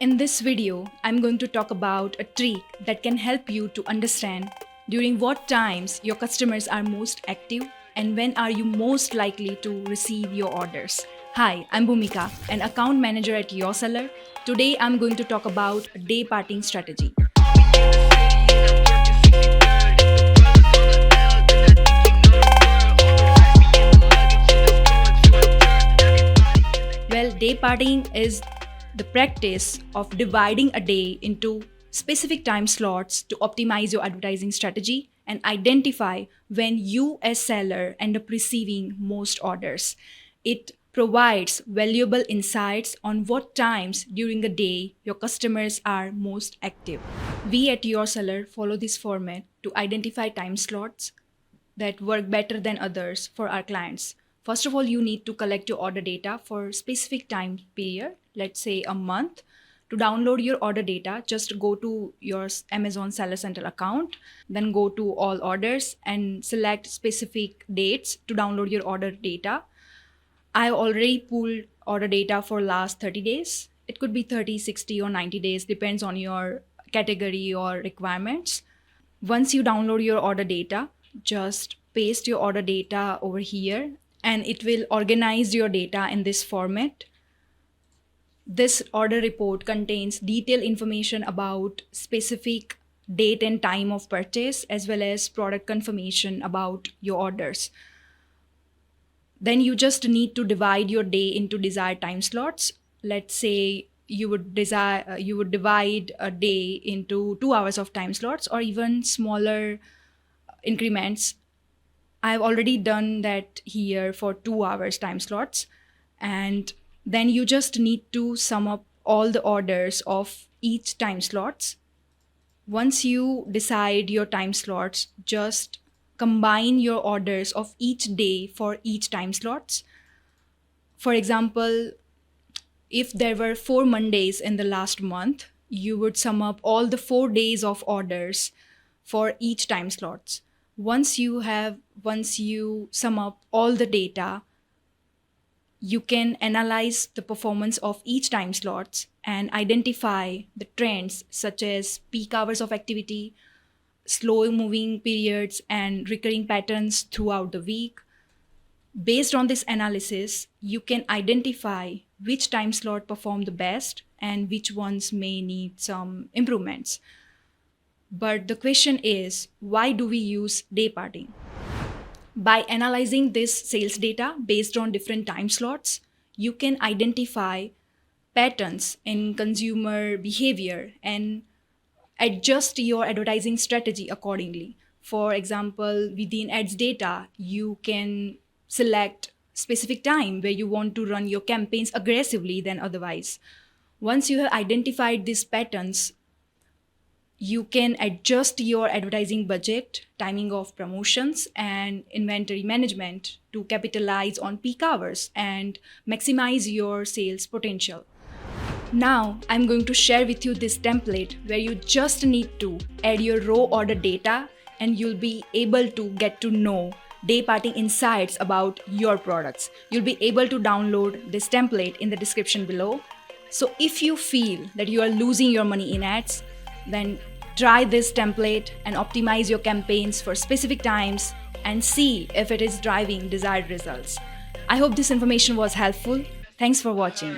In this video, I'm going to talk about a trick that can help you to understand during what times your customers are most active and when are you most likely to receive your orders. Hi, I'm Bhumika, an account manager at Your Seller. Today, I'm going to talk about a day-parting strategy. Well, day-parting is the practice of dividing a day into specific time slots to optimize your advertising strategy and identify when you as seller end up receiving most orders. It provides valuable insights on what times during the day your customers are most active. We at Your Seller follow this format to identify time slots that work better than others for our clients. First of all, you need to collect your order data for specific time period, let's say a month. To download your order data, just go to your Amazon Seller Central account, then go to all orders and select specific dates to download your order data. I already pulled order data for last 30 days. It could be 30, 60 or 90 days, depends on your category or requirements. Once you download your order data, just paste your order data over here and it will organize your data in this format. This order report contains detailed information about specific date and time of purchase as well as product confirmation about your orders. Then you just need to divide your day into desired time slots. Let's say you would divide a day into 2 hours of time slots or even smaller increments. I've already done that here for 2 hours time slots. And then you just need to sum up all the orders of each time slots. Once you decide your time slots, just combine your orders of each day for each time slots. For example, if there were 4 Mondays in the last month, you would sum up all the 4 days of orders for each time slots. Once you sum up all the data, you can analyze the performance of each time slots and identify the trends such as peak hours of activity, slow moving periods, and recurring patterns throughout the week. Based on this analysis, you can identify which time slot performed the best and which ones may need some improvements. But the question is, why do we use day parting? By analyzing this sales data based on different time slots, you can identify patterns in consumer behavior and adjust your advertising strategy accordingly. For example, within ads data, you can select specific time where you want to run your campaigns aggressively than otherwise. Once you have identified these patterns, you can adjust your advertising budget, timing of promotions, and inventory management to capitalize on peak hours and maximize your sales potential. Now, I'm going to share with you this template where you just need to add your raw order data and you'll be able to get to know day-parting insights about your products. You'll be able to download this template in the description below. So if you feel that you are losing your money in ads, then try this template and optimize your campaigns for specific times and see if it is driving desired results. I hope this information was helpful. Thanks for watching.